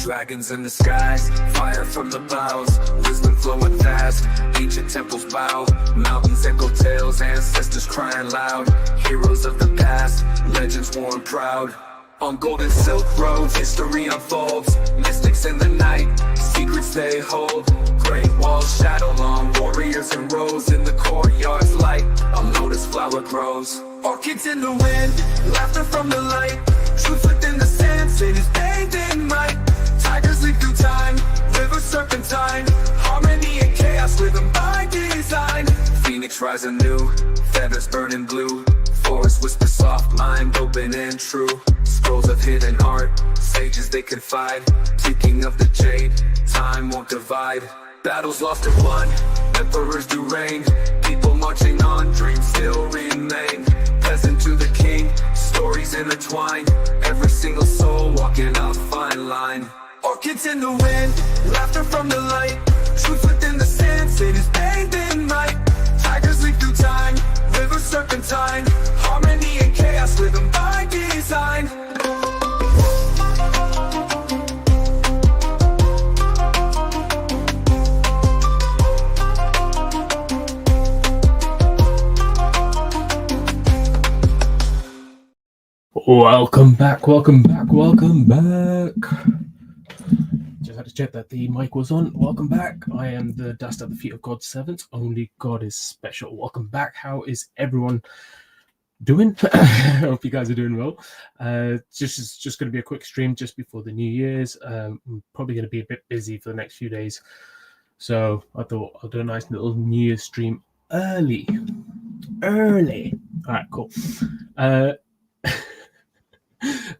Dragons in the skies, fire from the boughs, wisdom flowing fast, ancient temples bow, mountains echo tales, ancestors crying loud, heroes of the past, legends worn proud. On golden silk roads, history unfolds, mystics in the night, secrets they hold. Great walls shadow long, warriors in rows, in the courtyard's light, a lotus flower grows. Orchids in the wind, laughter from the light, truth within the sand, cities bathed in might. Tigers leap through time, rivers serpentine, harmony and chaos living by design. Phoenix rise anew, feathers burning blue, forest whisper soft, mind open and true. Scrolls of hidden art, sages they confide, ticking of the jade, time won't divide. Battles lost and won, emperors do reign, people marching on, dreams still remain. Peasant to the king, stories intertwined, every single soul walking a fine line. Orchids in the wind, laughter from the light, truth within the sand, cities bathed in might. Tigers leap through time, rivers serpentine, harmony and chaos living by design. Welcome back. Just had to check that the mic was on. Welcome back. I am the dust at the feet of God's servants. Only God is special. Welcome back. How is everyone doing? I hope you guys are doing well. Just going to be a quick stream just before the New Year's. I'm probably going to be a bit busy for the next few days. So I thought I'll do a nice little New Year's stream early. All right, cool.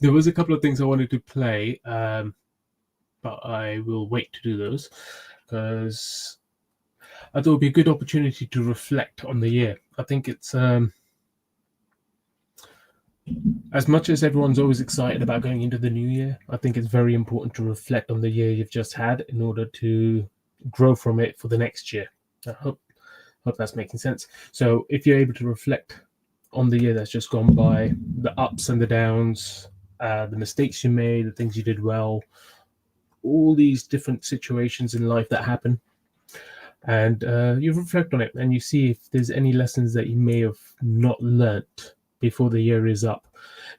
There was a couple of things I wanted to play, but I will wait to do those because I thought it would be a good opportunity to reflect on the year. I think it's as much as everyone's always excited about going into the new year, I think it's very important to reflect on the year you've just had in order to grow from it for the next year. I hope that's making sense. So if you're able to reflect on the year that's just gone by, the ups and the downs, the mistakes you made, the things you did well, all these different situations in life that happen, and you reflect on it and you see if there's any lessons that you may have not learnt before the year is up.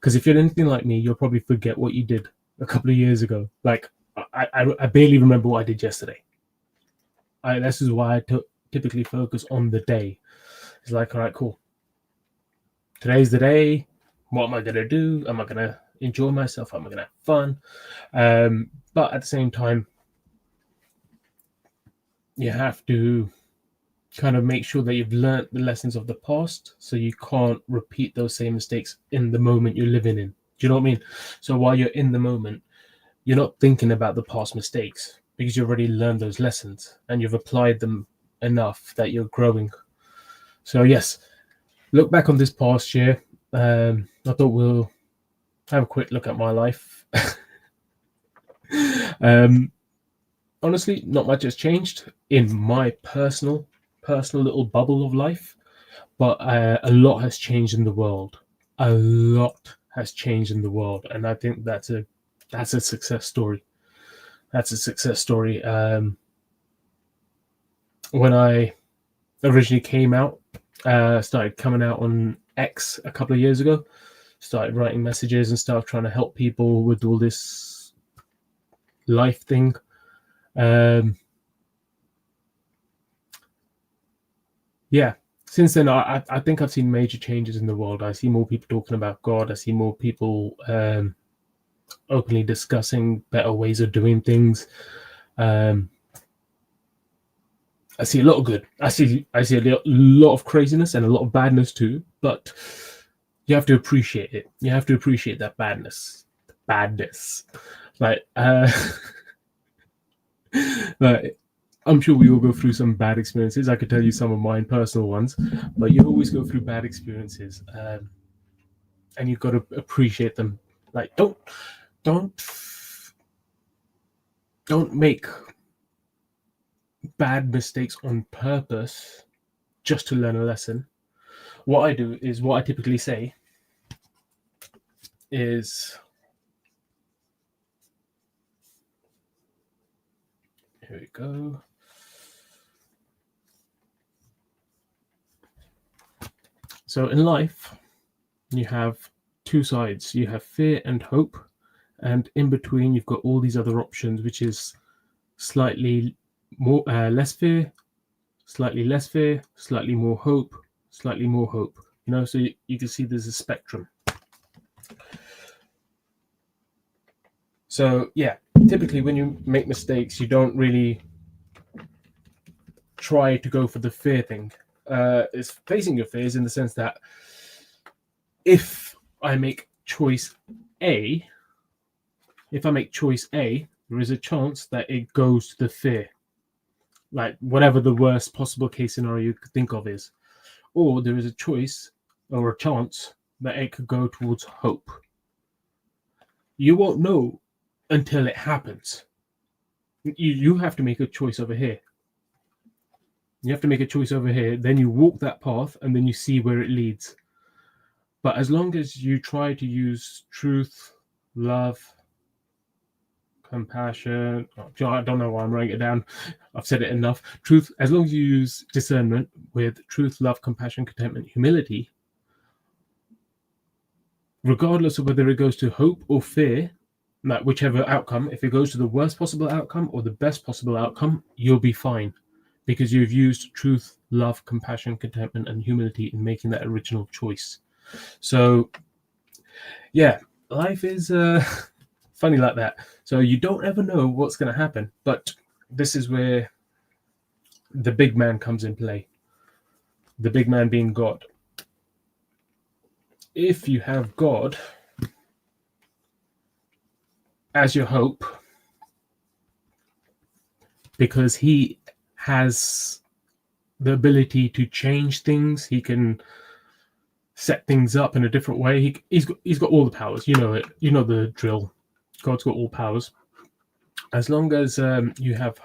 Because if you're anything like me, you'll probably forget what you did a couple of years ago. Like I barely remember what I did yesterday. This is why I typically focus on the day. It's like, all right, cool. Today's the day. What am I going to do? Am I going to enjoy myself? Am I going to have fun? But at the same time, you have to kind of make sure that you've learned the lessons of the past so you can't repeat those same mistakes in the moment you're living in. Do you know what I mean? So while you're in the moment, you're not thinking about the past mistakes because you've already learned those lessons and you've applied them enough that you're growing. So yes, look back on this past year. I thought we'll have a quick look at my life. Honestly, not much has changed in my personal little bubble of life, but a lot has changed in the world. A lot has changed in the world, and I think that's a success story. That's a success story. When I originally came out, started coming out on X a couple of years ago, started writing messages and stuff, trying to help people with all this life thing. Yeah, since then I think I've seen major changes in the world. I see more people talking about God. I see more people openly discussing better ways of doing things. I see a lot of good. I see a lot of craziness and a lot of badness too, but you have to appreciate it. You have to appreciate that badness. Like I'm sure we all go through some bad experiences. I could tell you some of mine, personal ones, but you always go through bad experiences, and you've got to appreciate them. Like don't make bad mistakes on purpose just to learn a lesson. What I do is, what I typically say is, Here we go. So in life, you have two sides. You have fear and hope, and in between, you've got all these other options, which is slightly more less fear, slightly less fear, slightly more hope, slightly more hope. So you can see there's a spectrum. So yeah, typically when you make mistakes, you don't really try to go for the fear thing. It's facing your fears in the sense that if I make choice A, there is a chance that it goes to the fear, like whatever the worst possible case scenario you could think of is, or there is a choice or a chance that it could go towards hope. You won't know until it happens. You have to make a choice over here. You have to make a choice over here, then you walk that path, and then you see where it leads. But as long as you try to use truth, love, compassion, I don't know why I'm writing it down. I've said it enough. Truth, as long as you use discernment with truth, love, compassion, contentment, humility, regardless of whether it goes to hope or fear, like whichever outcome, if it goes to the worst possible outcome or the best possible outcome, you'll be fine because you've used truth, love, compassion, contentment, and humility in making that original choice. So, yeah, life is funny like that. So you don't ever know what's going to happen, but this is where the big man comes in play. The big man being God. If you have God as your hope, because he has the ability to change things, he can set things up in a different way. He's got all the powers. You know it. You know the drill. God's got all powers. As long as you have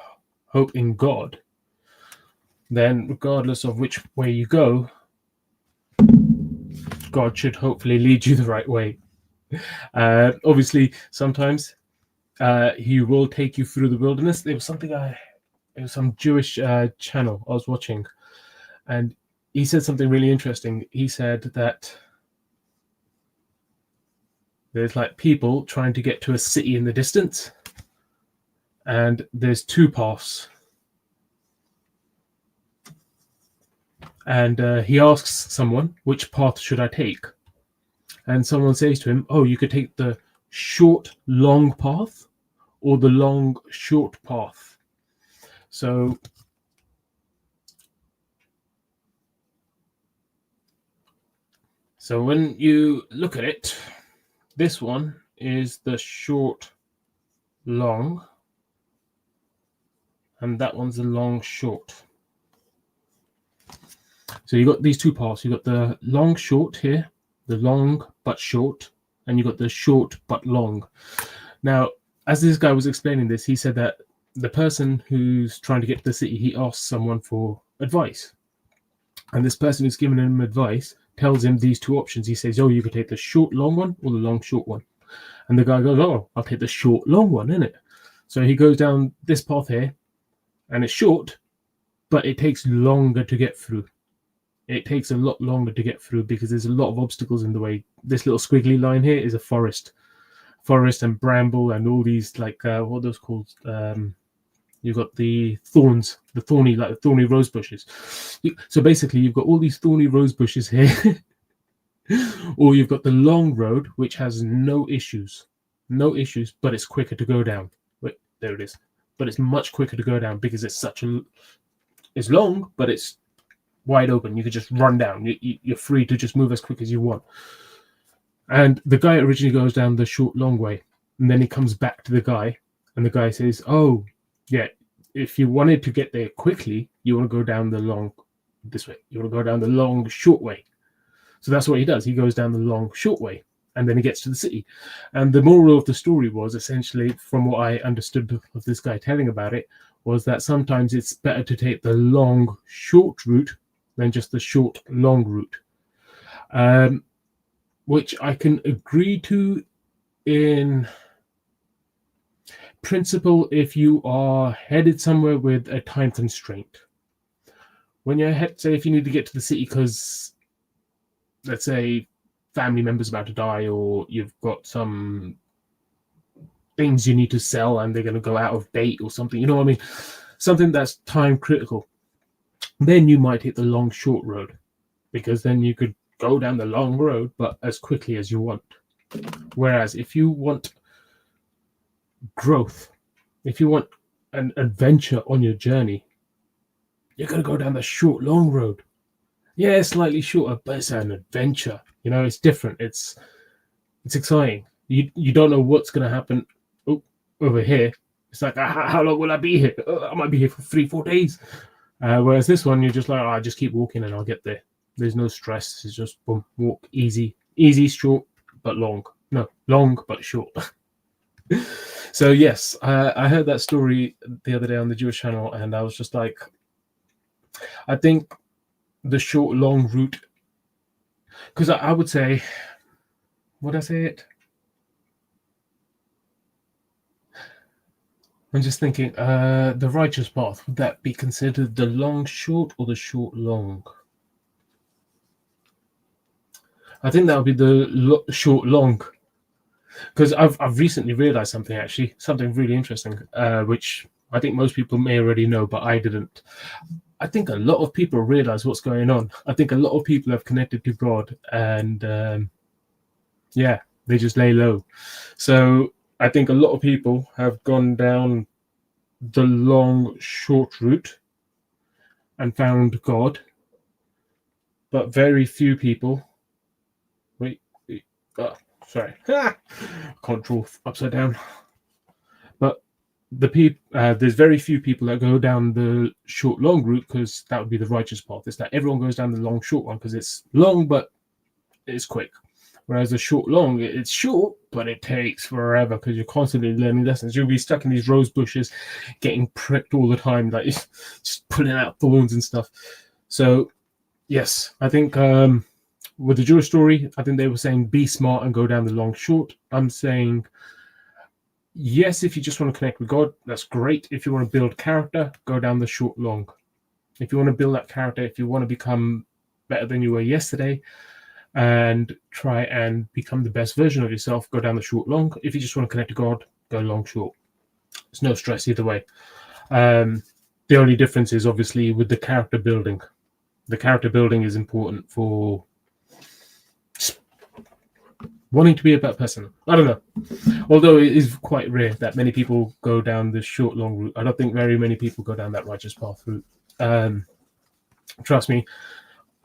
hope in God, then regardless of which way you go, God should hopefully lead you the right way. Obviously, sometimes he will take you through the wilderness. It was some Jewish channel I was watching, and he said something really interesting. He said that there's like people trying to get to a city in the distance, and there's two paths. And he asks someone, which path should I take? And someone says to him, oh, you could take the short, long path or the long, short path. So when you look at it, this one is the short, long, and that one's the long, short. So you got these two paths. You got the long, short here, the long but short, and you got the short but long. Now, as this guy was explaining this, he said that the person who's trying to get to the city, he asks someone for advice. And this person who's giving him advice tells him these two options. He says, oh, you could take the short, long one or the long, short one. And the guy goes, oh, I'll take the short, long one, innit? So he goes down this path here, and it's short, but it takes longer to get through. It takes a lot longer to get through because there's a lot of obstacles in the way. This little squiggly line here is a forest and bramble and all these, like, what are those called? You've got the thorns, the thorny rose bushes. So basically, you've got all these thorny rose bushes here, or you've got the long road, which has no issues, but it's quicker to go down. Wait, there it is. But it's much quicker to go down because it's it's long, but it's wide open. You could just run down. You're free to just move as quick as you want. And the guy originally goes down the short, long way, and then he comes back to the guy, and the guy says, oh, yeah, if you wanted to get there quickly, you want to go down the long, this way. You want to go down the long, short way. So that's what he does. He goes down the long, short way, and then he gets to the city. And the moral of the story was, essentially, from what I understood of this guy telling about it, was that sometimes it's better to take the long, short route than just the short, long route. Which I can agree to principle if you are headed somewhere with a time constraint. When you're say if you need to get to the city because, let's say, family members about to die, or you've got some things you need to sell and they're going to go out of date or something, you know what I mean? Something that's time critical. Then you might hit the long short road, because then you could go down the long road, but as quickly as you want. Whereas if you want growth, if you want an adventure on your journey, you're going to go down the short, long road. Yeah, it's slightly shorter, but it's an adventure. You know, it's different. It's exciting. You don't know what's going to happen over here. It's like, how long will I be here? I might be here for 3-4 days. Whereas this one, you're just like, I just keep walking and I'll get there. There's no stress. It's just boom, walk, easy, short, but long. No, long, but short. So yes, I heard that story the other day on the Jewish channel, and I was just like, I think the short, long route, because I would say, would I say it? I'm just thinking, the righteous path, would that be considered the long short or the short long? I think that would be the short long, because I've recently realized something, actually, something really interesting, which I think most people may already know, but I didn't. I think a lot of people realize what's going on. I think a lot of people have connected to God, and they just lay low. So I think a lot of people have gone down the long, short route and found God, but very few people. Sorry, can't draw upside down. But there's very few people that go down the short, long route, because that would be the righteous path. It's that everyone goes down the long, short one because it's long, but it's quick. Whereas the short, long, it's short, but it takes forever because you're constantly learning lessons. You'll be stuck in these rose bushes, getting pricked all the time, like just pulling out thorns and stuff. So, yes, I think with the Jewish story, I think they were saying be smart and go down the long, short. I'm saying, yes, if you just want to connect with God, that's great. If you want to build character, go down the short, long. If you want to build that character, if you want to become better than you were yesterday, and try and become the best version of yourself, go down the short, long. If you just want to connect to God, go long, short. There's no stress either way. The only difference is obviously with the character building. The character building is important for wanting to be a better person. I don't know. Although it is quite rare that many people go down the short, long route. I don't think very many people go down that righteous path route. Trust me,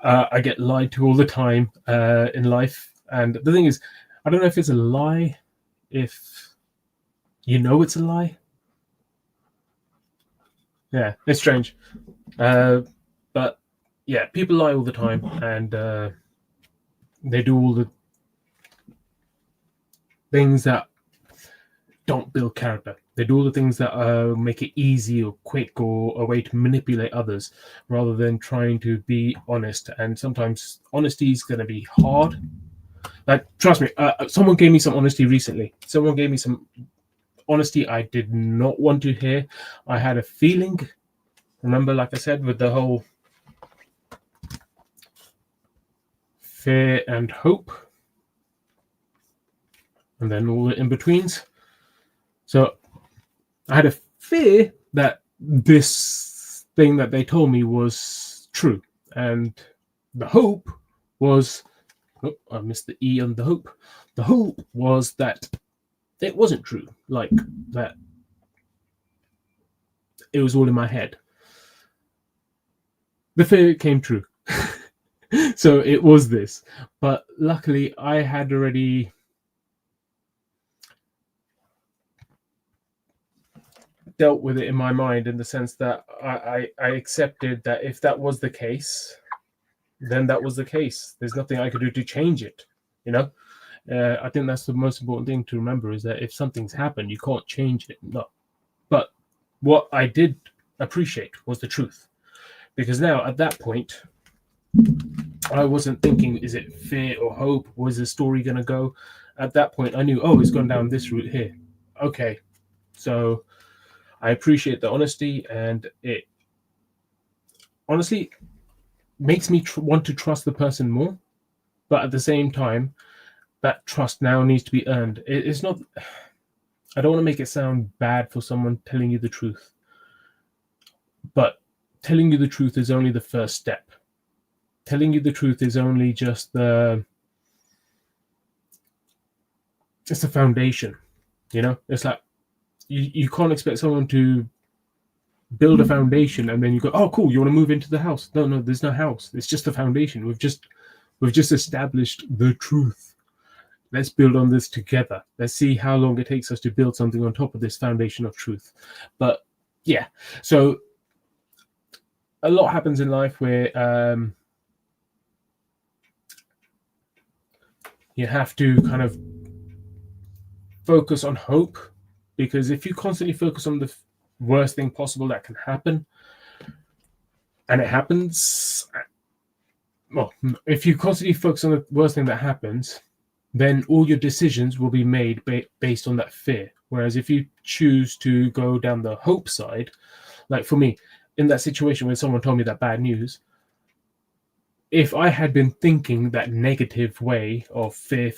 I get lied to all the time in life. And the thing is, I don't know if it's a lie, if you know it's a lie. Yeah, it's strange. But yeah, people lie all the time, and they do all the things that don't build character. They do all the things that make it easy or quick or a way to manipulate others, rather than trying to be honest. And sometimes honesty is going to be hard. Like, trust me, someone gave me some honesty recently. Someone gave me some honesty I did not want to hear. I had a feeling. Remember, like I said, with the whole fear and hope, and then all the in-betweens. So I had a fear that this thing that they told me was true. And the hope was, I missed the E on the hope. The hope was that it wasn't true. Like, that it was all in my head. The fear came true. So it was this. But luckily, I had already dealt with it in my mind, in the sense that I accepted that if that was the case, then that was the case. There's nothing I could do to change it, you know? I think that's the most important thing to remember, is that if something's happened, you can't change it. No. But what I did appreciate was the truth. Because now, at that point, I wasn't thinking, is it fear or hope? Was the story going to go? At that point, I knew, it's gone down this route here. Okay. So I appreciate the honesty, and it honestly makes me want to trust the person more. But at the same time, that trust now needs to be earned. It's not. I don't want to make it sound bad for someone telling you the truth, but telling you the truth is only the first step. Telling you the truth is only just it's the foundation. It's like you can't expect someone to build a foundation and then you go, oh cool, you want to move into the house. No, there's no house. It's just the foundation. We've just established the truth. Let's build on this together. Let's see how long it takes us to build something on top of this foundation of truth. But yeah, so a lot happens in life where you have to kind of focus on hope, because if you constantly focus on the worst thing possible that can happen, and it happens, well, if you constantly focus on the worst thing that happens, then all your decisions will be made based on that fear. Whereas if you choose to go down the hope side, like for me, in that situation when someone told me that bad news, if I had been thinking that negative way of fear,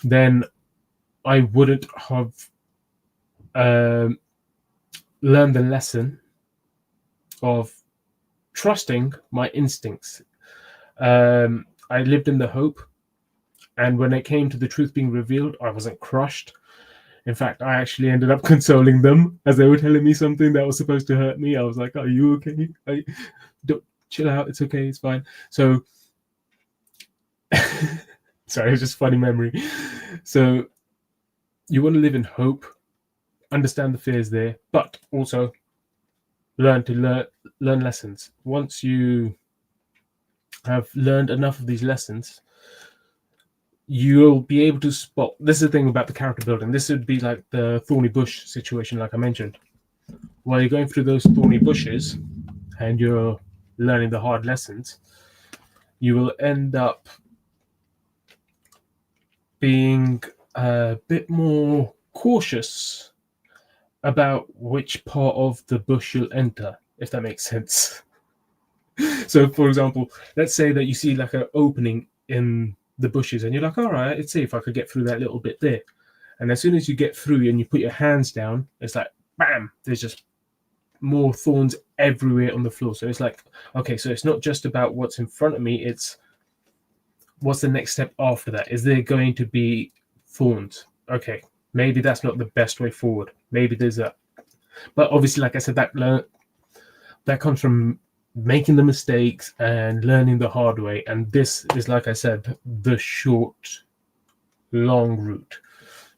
then I wouldn't have learned the lesson of trusting my instincts. I lived in the hope, and when it came to the truth being revealed, I wasn't crushed. In fact, I actually ended up consoling them as they were telling me something that was supposed to hurt me. I was like, "Are you okay? Don't chill out. It's okay. It's fine." So, sorry, it was just a funny memory. So, you want to live in hope, understand the fears there, but also learn lessons. Once you have learned enough of these lessons, you'll be able to spot. This is the thing about the character building. This would be like the thorny bush situation, like I mentioned. While you're going through those thorny bushes and you're learning the hard lessons, you will end up being a bit more cautious about which part of the bush you'll enter, if that makes sense. So, for example, let's say that you see like an opening in the bushes and you're like, all right, let's see if I could get through that little bit there. And as soon as you get through and you put your hands down, it's like, bam, there's just more thorns everywhere on the floor. So it's like, okay, so it's not just about what's in front of me, it's what's the next step after that? Is there going to be thorns? Okay, maybe that's not the best way forward. Maybe there's a, but obviously, like I said, that comes from making the mistakes and learning the hard way. And this is, like I said, the short, long route.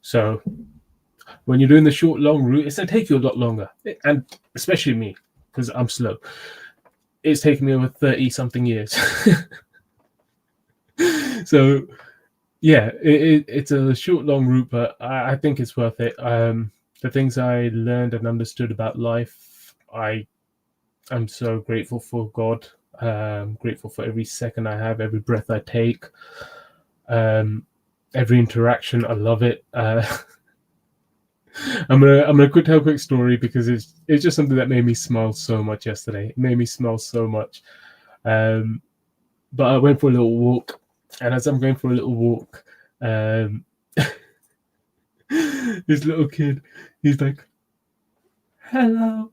So when you're doing the short, long route, it's going to take you a lot longer. And especially me, because I'm slow. It's taken me over 30-something years. So, yeah, it's a short, long route, but I think it's worth it. The things I learned and understood about life, I'm so grateful for God. Grateful for every second I have, every breath I take, every interaction. I love it. I'm gonna tell a quick story because it's just something that made me smile so much yesterday. It made me smile so much. But I went for a little walk, and as I'm going for a little walk, this little kid, he's like, "Hello."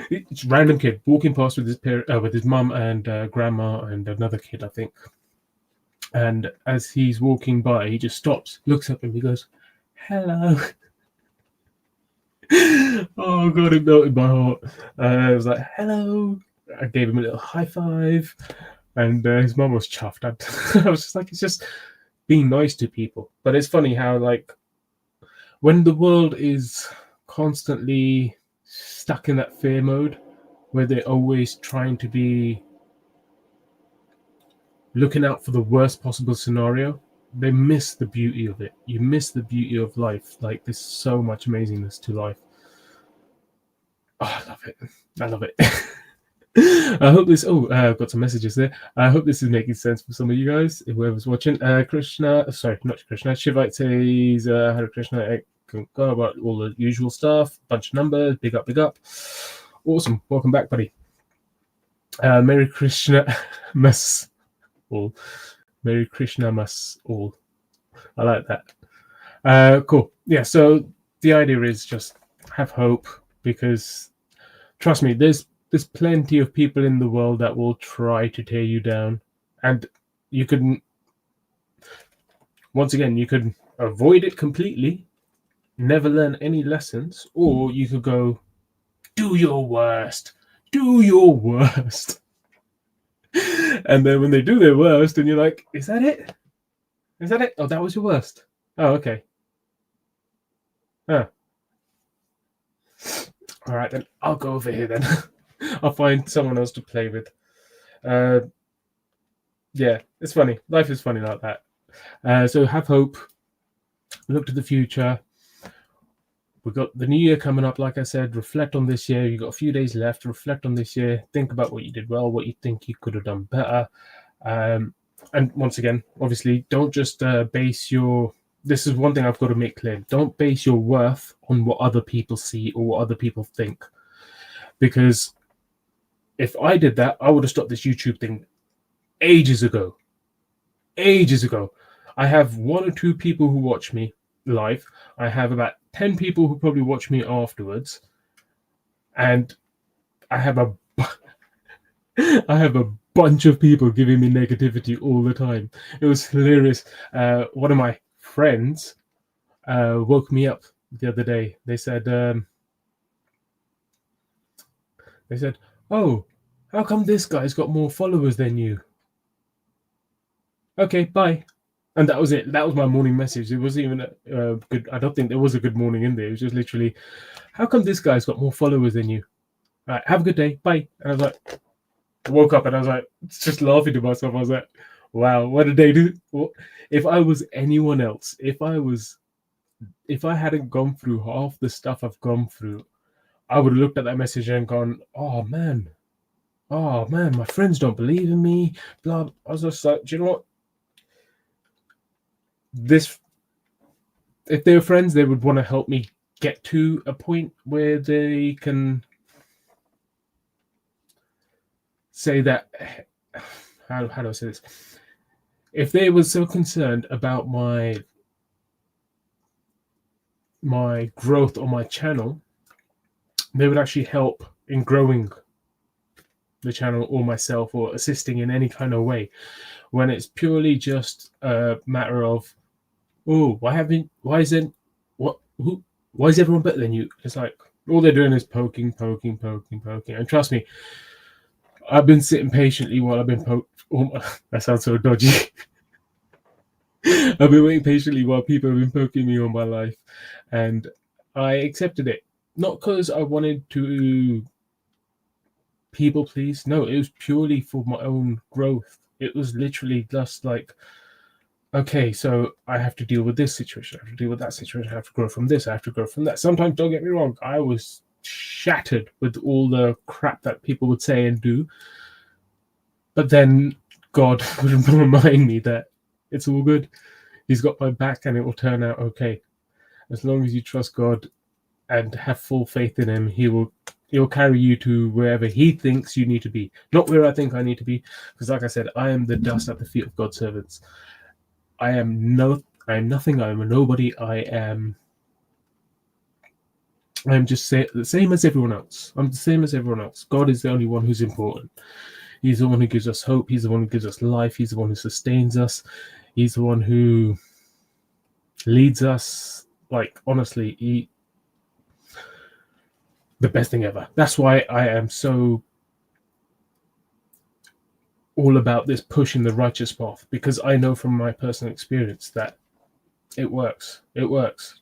It's a random kid walking past with his mum and grandma and another kid, I think. And as he's walking by, he just stops, looks up, and he goes, "Hello." Oh god, it melted my heart. I was like, "Hello." I gave him a little high five, and his mum was chuffed. I was just like, it's just being nice to people. But it's funny how, like, when the world is constantly stuck in that fear mode where they're always trying to be looking out for the worst possible scenario, they miss the beauty of it. You miss the beauty of life. Like, there's so much amazingness to life. Oh, I love it. I love it. I hope this. I've got some messages there. I hope this is making sense for some of you guys, whoever's watching. Krishna, sorry, not Krishna. Shivite says, "Hare Krishna, go about all the usual stuff, bunch of numbers, big up, big up. Awesome. Welcome back, buddy. Merry Krishna Mas all. Merry Krishna Mas all. I like that. Cool. Yeah, so the idea is just have hope, because trust me, there's plenty of people in the world that will try to tear you down, and you can, once again, you could avoid it completely, never learn any lessons, or you could go, do your worst, do your worst. And then when they do their worst, and you're like, is that it? Is that it? Oh, that was your worst. Oh, okay. Huh. All right, then I'll go over here then. I'll find someone else to play with. Yeah, it's funny. Life is funny like that. So have hope. Look to the future. We've got the new year coming up. Like I said, reflect on this year. You've got a few days left. Reflect on this year. Think about what you did well, what you think you could have done better. And once again, obviously, don't just base your... This is one thing I've got to make clear. Don't base your worth on what other people see or what other people think. Because if I did that, I would have stopped this YouTube thing ages ago. Ages ago. I have 1 or 2 people who watch me live. I have about 10 people who probably watch me afterwards. And I have a bunch of people giving me negativity all the time. It was hilarious. One of my friends woke me up the other day. They said, oh, how come this guy's got more followers than you? Okay, bye. And that was it. That was my morning message. It wasn't even good. I don't think there was a good morning in there. It was just literally, how come this guy's got more followers than you? All right, have a good day. Bye. And I was like, I woke up and I was like, just laughing to myself. I was like, wow, what did they do? If I was anyone else, if I hadn't gone through half the stuff I've gone through, I would have looked at that message and gone, oh man, my friends don't believe in me. Blah. I was just like, do you know what? If they were friends, they would want to help me get to a point where they can say that, how do I say this? If they were so concerned about my growth on my channel, they would actually help in growing the channel or myself, or assisting in any kind of way. When it's purely just a matter of, oh, why is everyone better than you? It's like all they're doing is poking. And trust me, I've been sitting patiently while I've been poked. That sounds so dodgy. I've been waiting patiently while people have been poking me on my life, and I accepted it. Not because I wanted to people please. No, it was purely for my own growth. It was literally just like, okay, so I have to deal with this situation. I have to deal with that situation. I have to grow from this. I have to grow from that. Sometimes, don't get me wrong, I was shattered with all the crap that people would say and do. But then God would remind me that it's all good. He's got my back and it will turn out okay. As long as you trust God and have full faith in him, he'll carry you to wherever he thinks you need to be. Not where I think I need to be. Because like I said, I am the dust at the feet of God's servants. I am nothing. I am a nobody. I'm just the same as everyone else. I'm the same as everyone else. God is the only one who's important. He's the one who gives us hope. He's the one who gives us life. He's the one who sustains us. He's the one who leads us. Like, honestly, the best thing ever. That's why I am so all about this pushing the righteous path, because I know from my personal experience that it works. It works.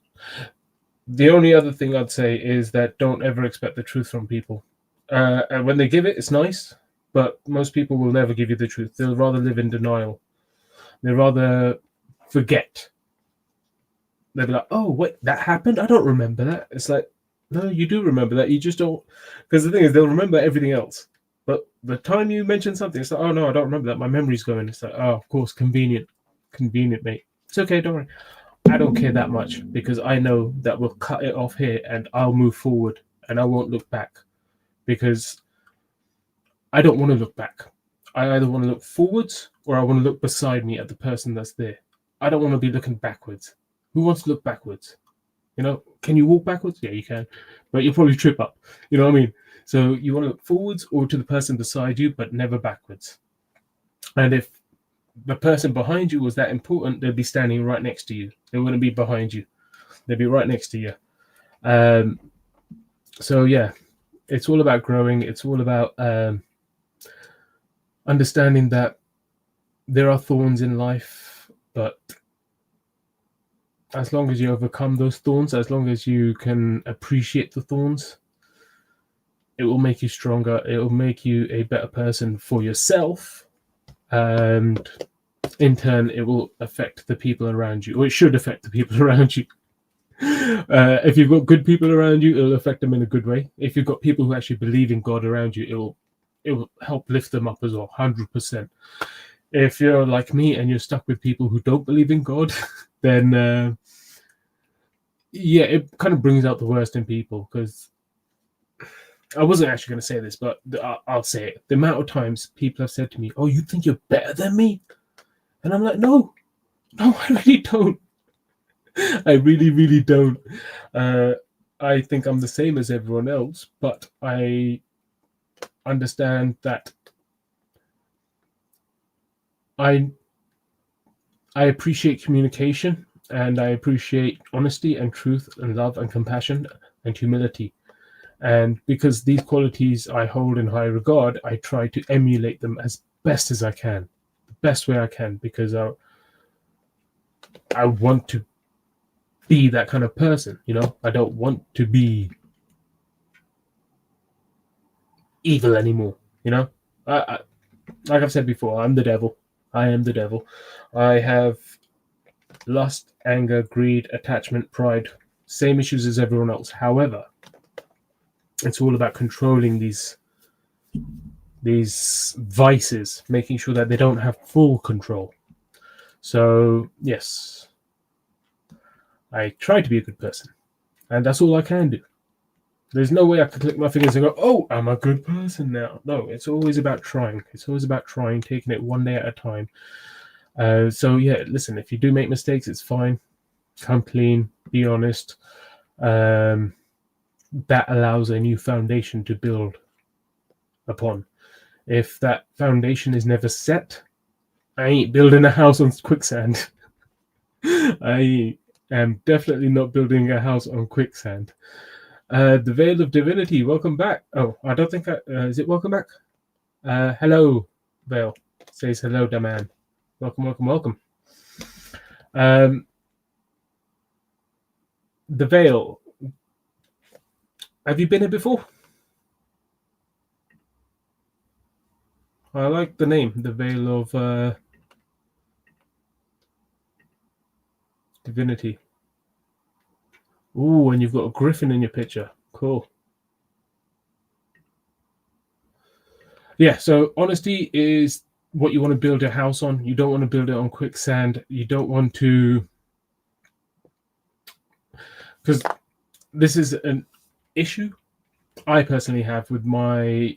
The only other thing I'd say is that don't ever expect the truth from people. And when they give it, it's nice, but most people will never give you the truth. They'll rather live in denial. They'll rather forget. They'll be like, oh, wait, that happened? I don't remember that. It's like, no, you do remember that. You just don't. Because the thing is, they'll remember everything else. But the time you mention something, it's like, oh, no, I don't remember that. My memory's going. It's like, oh, of course, convenient. Convenient, mate. It's okay, don't worry. I don't care that much, because I know that we'll cut it off here and I'll move forward and I won't look back, because I don't want to look back. I either want to look forwards or I want to look beside me at the person that's there. I don't want to be looking backwards. Who wants to look backwards? Can you walk backwards? Yeah, you can, but you'll probably trip up. You know what I mean? So you want to look forwards or to the person beside you, but never backwards. And if the person behind you was that important, they'd be standing right next to you. They wouldn't be behind you. They'd be right next to you. So yeah, it's all about growing. It's all about understanding that there are thorns in life, but as long as you overcome those thorns, as long as you can appreciate the thorns, it will make you stronger. It will make you a better person for yourself. And in turn, it will affect the people around you, or it should affect the people around you. If you've got good people around you, it'll affect them in a good way. If you've got people who actually believe in God around you, it will help lift them up as well, 100%. If you're like me and you're stuck with people who don't believe in God, then yeah, it kind of brings out the worst in people. Because I wasn't actually going to say this, but I'll say it. The amount of times people have said to me, "Oh, you think you're better than me?" And I'm like, no, I really don't. I really, really don't. I think I'm the same as everyone else, but I understand that I appreciate communication, and I appreciate honesty and truth and love and compassion and humility. And because these qualities I hold in high regard, I try to emulate them as best as I can, the best way I can, because I want to be that kind of person. I don't want to be evil anymore. I, like I've said before, I'm the devil. I am the devil. I have lust, anger, greed, attachment, pride, same issues as everyone else. However, it's all about controlling these vices, making sure that they don't have full control. So yes, I try to be a good person, and that's all I can do. There's no way I can click my fingers and go, "Oh, I'm a good person now." No, it's always about trying. It's always about trying, taking it one day at a time. So yeah, listen, if you do make mistakes, it's fine. Come clean, be honest. That allows a new foundation to build upon. If that foundation is never set, I ain't building a house on quicksand. I am definitely not building a house on quicksand. The Veil of Divinity, welcome back. Oh, I don't think is it welcome back? Hello, Veil. Says hello, da man. Welcome. The Veil. Have you been here before? I like the name, the Veil of Divinity. Ooh, and you've got a griffin in your picture. Cool. Yeah, so honesty is what you want to build a house on. You don't want to build it on quicksand. You don't want to... Because this is an issue I personally have with my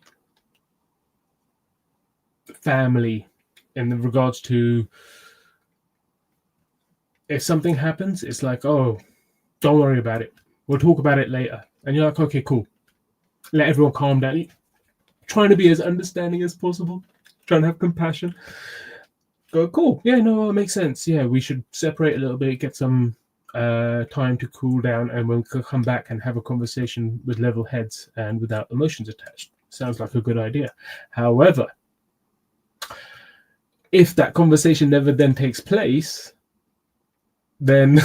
family in regards to, if something happens, it's like, "Oh, don't worry about it. We'll talk about it later." And you're like, "Okay, cool." Let everyone calm down. Trying to be as understanding as possible. Trying to have compassion. Go, cool. Yeah, no, it makes sense. Yeah, we should separate a little bit, get some time to cool down, and we'll come back and have a conversation with level heads and without emotions attached. Sounds like a good idea. However, if that conversation never then takes place, then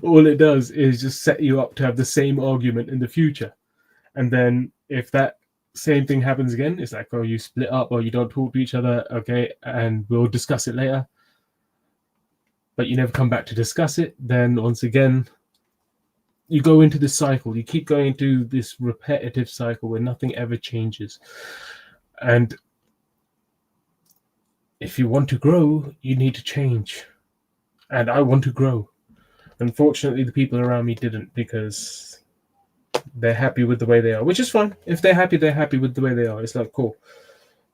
all it does is just set you up to have the same argument in the future. And then if that same thing happens again, it's like, "Oh, you split up or you don't talk to each other, okay, and we'll discuss it later." But you never come back to discuss it. Then once again, you go into this cycle. You keep going into this repetitive cycle where nothing ever changes. And if you want to grow, you need to change. and I want to grow. Unfortunately, the people around me didn't, because they're happy with the way they are, which is fine. If they're happy with the way they are. It's like, cool.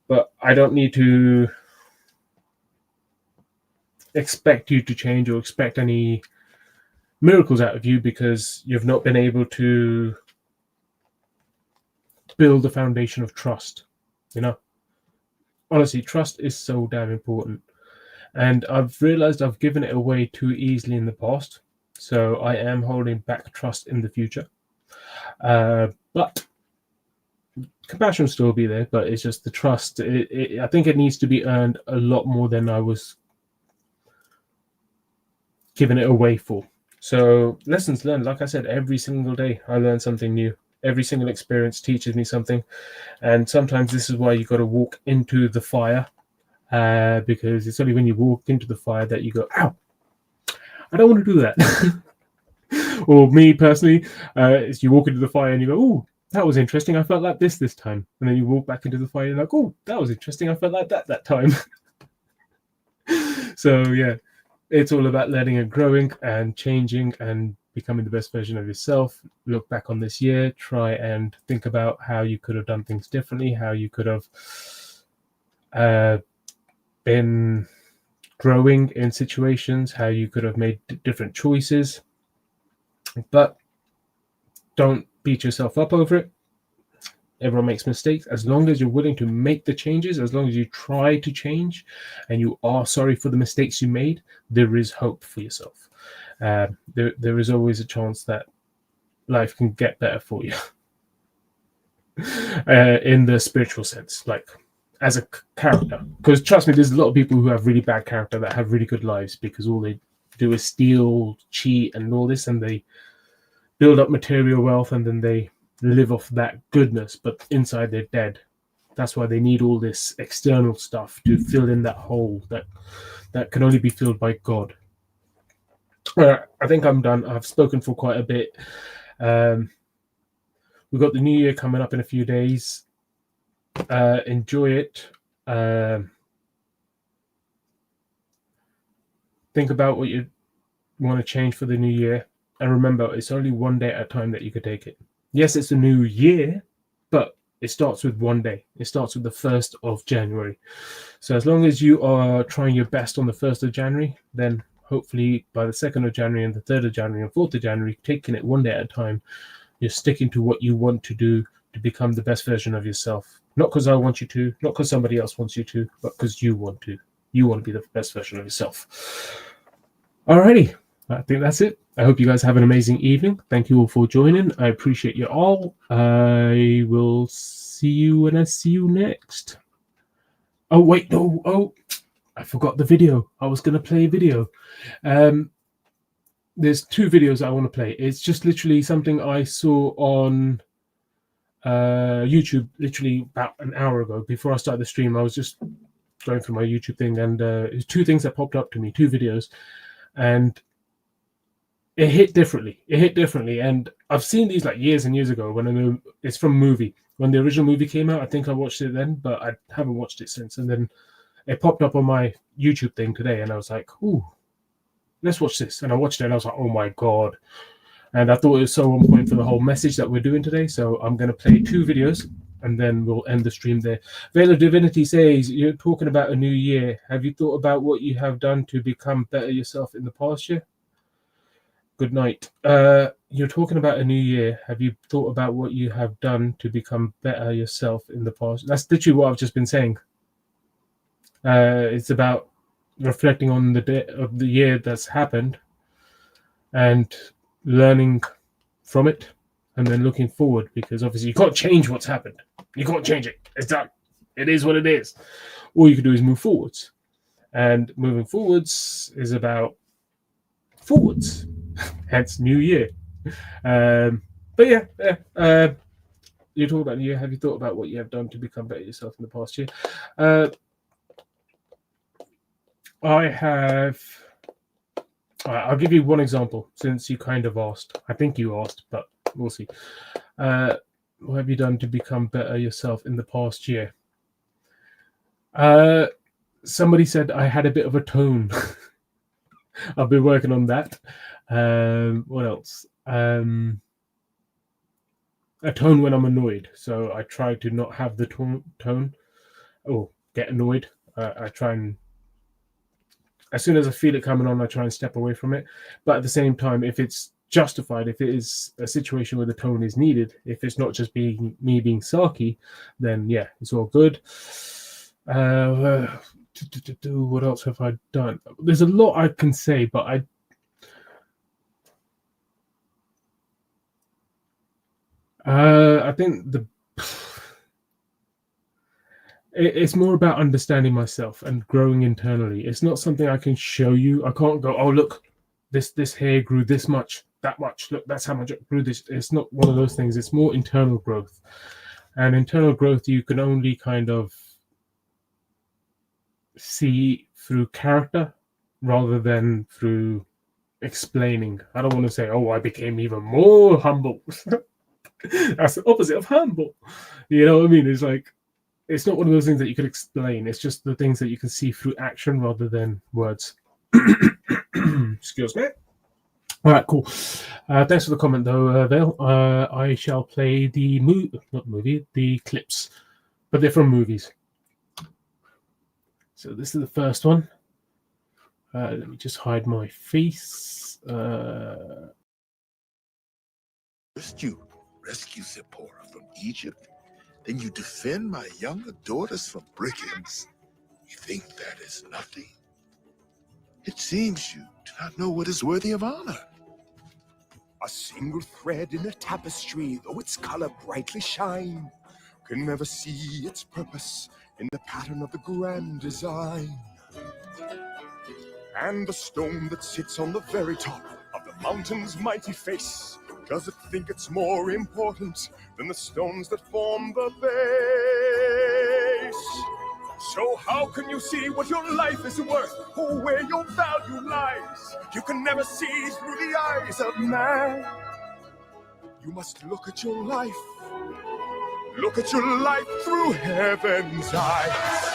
But I don't need to expect you to change or expect any miracles out of you because you've not been able to build a foundation of trust. Honestly, trust is so damn important. And I've realized I've given it away too easily in the past. So I am holding back trust in the future. But compassion will still be there, but it's just the trust. I think it needs to be earned a lot more than I was giving it away for. So lessons learned, like I said, every single day I learn something new. Every single experience teaches me something. And sometimes this is why you got to walk into the fire, because it's only when you walk into the fire that you go, ow, I don't want to do that. Or me personally, you walk into the fire and you go, oh, that was interesting. I felt like this time. And then you walk back into the fire and you're like, oh, that was interesting. I felt like that time. So yeah, it's all about learning and growing and changing and becoming the best version of yourself. Look back on this year, try and think about how you could have done things differently, how you could have been growing in situations, how you could have made different choices. But don't beat yourself up over it. Everyone makes mistakes. As long as you're willing to make the changes, as long as you try to change and you are sorry for the mistakes you made, there is hope for yourself. There is always a chance that life can get better for you. In the spiritual sense, like as a character. Because trust me, there's a lot of people who have really bad character that have really good lives because all they do is steal, cheat, and all this, and they build up material wealth and then they live off that goodness, but inside they're dead. That's why they need all this external stuff to fill in that hole that can only be filled by God. I think I'm done. I've spoken for quite a bit. We've got the new year coming up in a few days. Enjoy it. Think about what you want to change for the new year. And remember, it's only one day at a time that you could take it. Yes, it's a new year, but it starts with one day. It starts with the 1st of January. So as long as you are trying your best on the 1st of January, then hopefully by the 2nd of January and the 3rd of January and 4th of January, taking it one day at a time, you're sticking to what you want to do to become the best version of yourself. Not because I want you to, not because somebody else wants you to, but because you want to. You want to be the best version of yourself. Alrighty, I think that's it. I hope you guys have an amazing evening. Thank you all for joining. I appreciate you all. I will see you when I see you next. Oh, wait, no. Oh, I forgot the video. I was going to play a video. There's 2 videos I want to play. It's just literally something I saw on YouTube literally about an hour ago. Before I started the stream, I was just going through my YouTube thing, and there's 2 things that popped up to me, 2 videos. And it hit differently. And I've seen these like years and years ago when it's from a movie. When the original movie came out, I think I watched it then, but I haven't watched it since. And then it popped up on my YouTube thing today, and I was like, ooh, let's watch this. And I watched it, and I was like, oh my God. And I thought it was so on point for the whole message that we're doing today. So I'm going to play 2 videos, and then we'll end the stream there. Veil of Divinity says, you're talking about a new year. Have you thought about what you have done to become better yourself in the past year? Good night. You're talking about a new year. Have you thought about what you have done to become better yourself in the past? That's literally what I've just been saying. It's about reflecting on the day of the year that's happened and learning from it, and then looking forward, because obviously you can't change what's happened. You can't change it. It's done. It is what it is. All you can do is move forwards. And moving forwards is about forwards. Hence new year. But yeah, you talk about new year. Have you thought about what you have done to become better yourself in the past year? I have. I'll give you one example, since you kind of asked. I think you asked, but we'll see. What have you done to become better yourself in the past year? Somebody said I had a bit of a tone. I've been working on that. What else? A tone when I'm annoyed. So I try to not have the tone or get annoyed. I try and, as soon as I feel it coming on, I try and step away from it. But at the same time, if it's justified, if it is a situation where the tone is needed, if it's not just being me being sarky, then yeah, it's all good. What else have I done? There's a lot I can say, but I think it's more about understanding myself and growing internally. It's not something I can show you. I can't go, oh look, this hair grew this much, that much. Look, that's how much it grew. This. It's not one of those things. It's more internal growth, and internal growth you can only kind of see through character rather than through explaining. I don't want to say, oh, I became even more humble. That's the opposite of humble. You know what I mean? It's like, it's not one of those things that you could explain. It's just the things that you can see through action rather than words. Excuse me. All right, cool. Thanks for the comment, though, Vale. I shall play the the clips, but they're from movies. So this is the first one. Let me just hide my face. First you rescue Zipporah from Egypt, then you defend my younger daughters from brigands. You think that is nothing? It seems you do not know what is worthy of honor. A single thread in a tapestry, though its color brightly shine, can never see its purpose in the pattern of the grand design. And the stone that sits on the very top of the mountain's mighty face, does it think it's more important than the stones that form the base? So how can you see what your life is worth, or where your value lies? You can never see through the eyes of man. You must look at your life. Look at your life through heaven's eyes.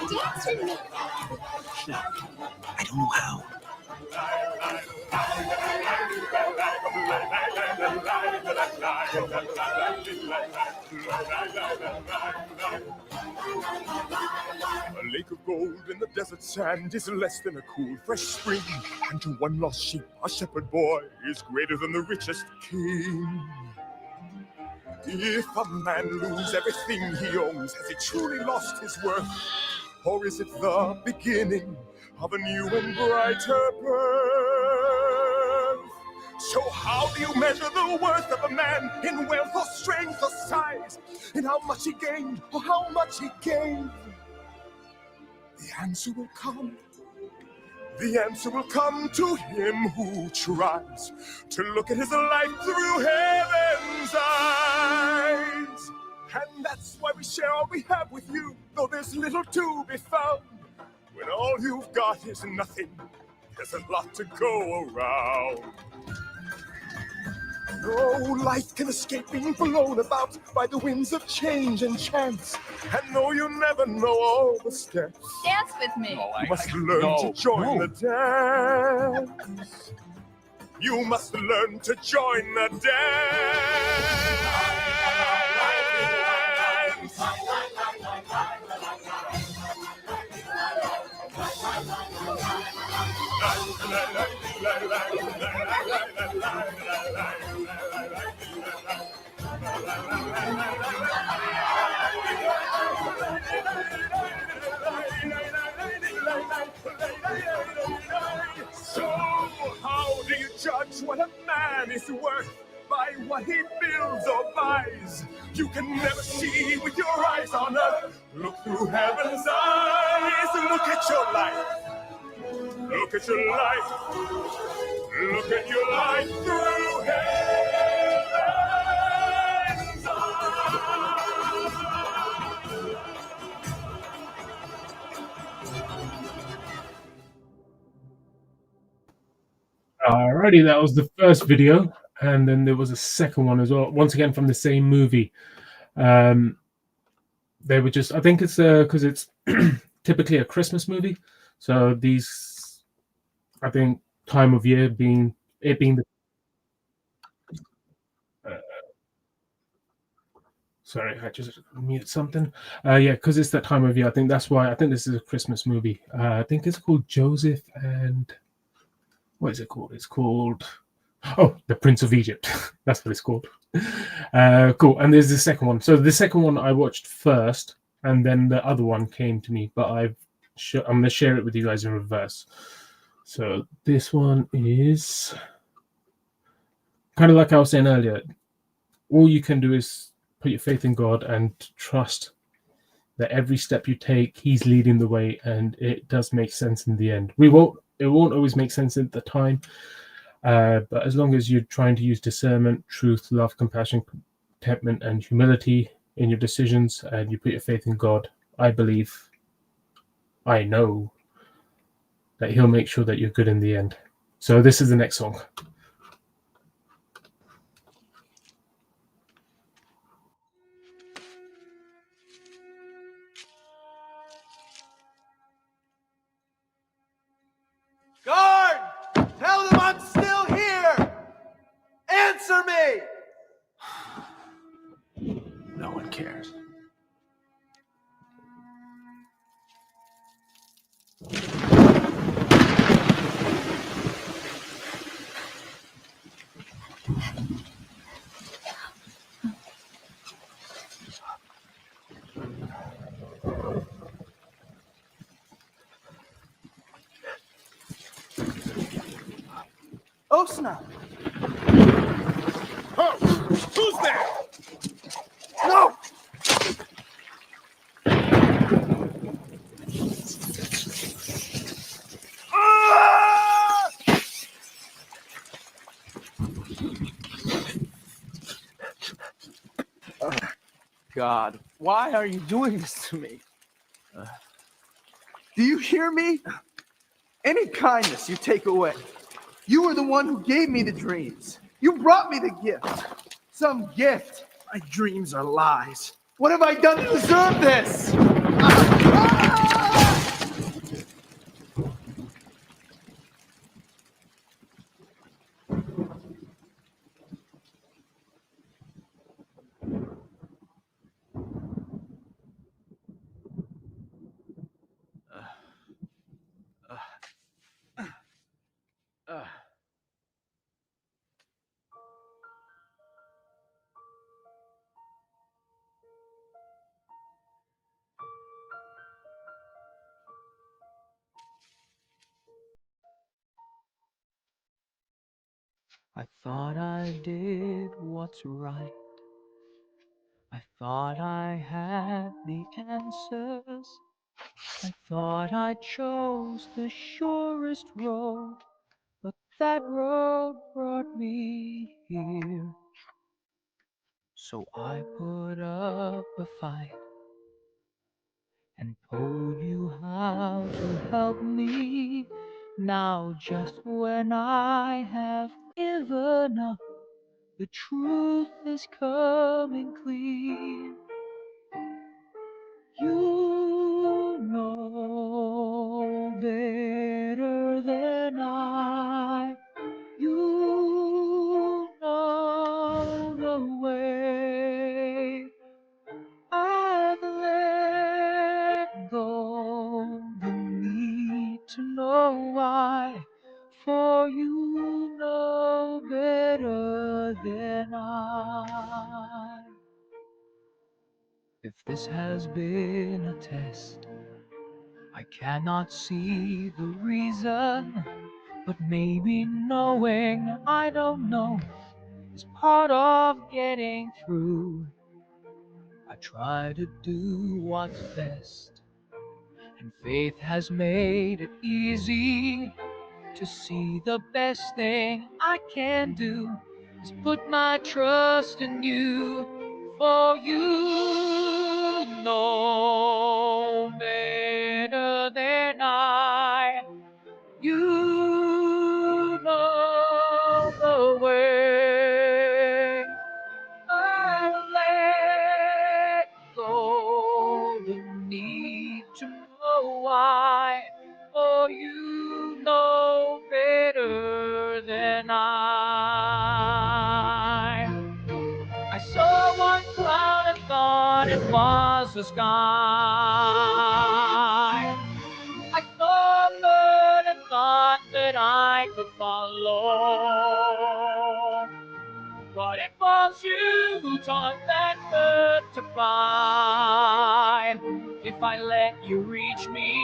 Dance with me. I don't know how. A lake of gold in the desert sand is less than a cool, fresh spring. And to one lost sheep, a shepherd boy is greater than the richest king. If a man lose everything he owns, has he truly lost his worth? Or is it the beginning of a new and brighter birth? So how do you measure the worth of a man in wealth or strength or size? In how much he gained or how much he gave? The answer will come. The answer will come to him who tries to look at his life through heaven's eyes. And that's why we share all we have with you, though there's little to be found. When all you've got is nothing, there's a lot to go around. No life can escape being blown about by the winds of change and chance. And though you never know all the steps, Dance with me. you must learn to join the dance. You must learn to join the dance. So, how do you judge what a man is worth? By what he builds or buys. You can never see with your eyes on earth. Look through heaven's eyes. Look at your life. Look at your life. Look at your life through heaven's eyes. Alrighty, that was the first video. And then there was a second one as well, once again from the same movie. They were just, I think it's because it's typically a Christmas movie. So these, I think, time of year being the sorry, I just muted something. Yeah, because it's that time of year. I think that's why. I think this is a Christmas movie. I think it's called Joseph and what is it called? It's called The Prince of Egypt. That's what it's called. Cool. And there's the second one. So the second one I watched first, and then the other one came to me. But I'm gonna share it with you guys in reverse. So this one is kind of like I was saying earlier. All you can do is put your faith in God and trust that every step you take, He's leading the way, and it does make sense in the end. It won't always make sense at the time, but as long as you're trying to use discernment, truth, love, compassion, contentment, and humility in your decisions, and you put your faith in God, I know that He'll make sure that you're good in the end. So this is the next song. Guard! Tell them I'm still here! Answer me! No one cares. Oh, snap! Oh, who's there? No! Ah! God, why are you doing this to me? Do you hear me? Any kindness you take away. You were the one who gave me the dreams. You brought me the gift. Some gift. My dreams are lies. What have I done to deserve this? I thought I did what's right. I thought I had the answers. I thought I chose the surest road, but that road brought me here. So I put up a fight and told you how to help me. Now, just when I have given up, the truth is coming clear. You know better than I. You know the way. I've let go the need to know why. For you know better than I. If this has been a test, I cannot see the reason, but maybe knowing I don't know is part of getting through. I try to do what's best, and faith has made it easy to see the best thing I can do is put my trust in you. For you know better than I. You know the way. know better than I saw one cloud and thought it was the sky. I saw a bird and thought that I could follow. But it was you who taught that bird to fly. If I let you reach me,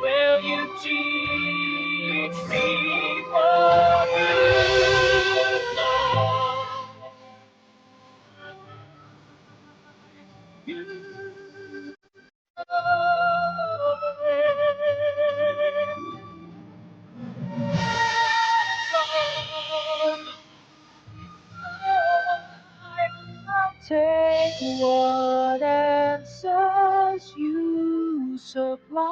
will you teach me what you know? I'll take what answers you supply.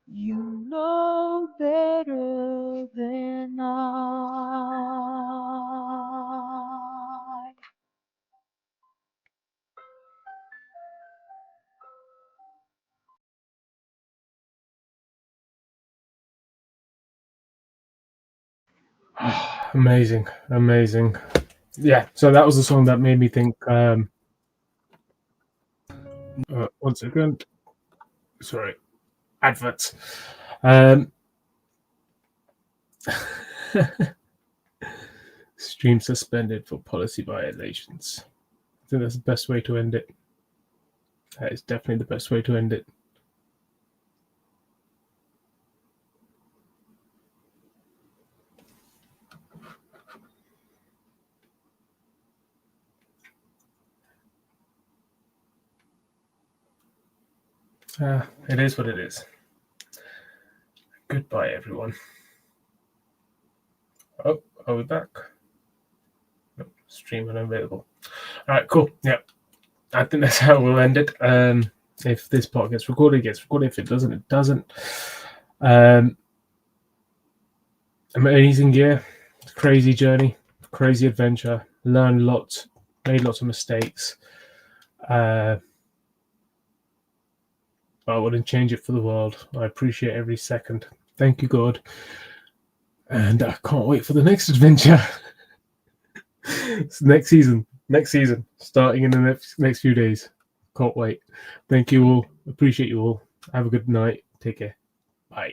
You know better than I. Amazing, amazing. Yeah, so that was the song that made me think. One second. Sorry, adverts. Stream suspended for policy violations. I think that's the best way to end it. That is definitely the best way to end it. It is what it is. Goodbye, everyone. Oh, are we back? No, stream unavailable. All right, cool. Yeah, I think that's how we'll end it. If this part gets recorded, it gets recorded. If it doesn't, it doesn't. Amazing year, crazy journey, crazy adventure. Learned lots, made lots of mistakes. I wouldn't change it for the world. I appreciate every second. Thank you, God. And I can't wait for the next adventure. It's next season, starting in the next few days. Can't wait. Thank you all. Appreciate you all. Have a good night. Take care. Bye.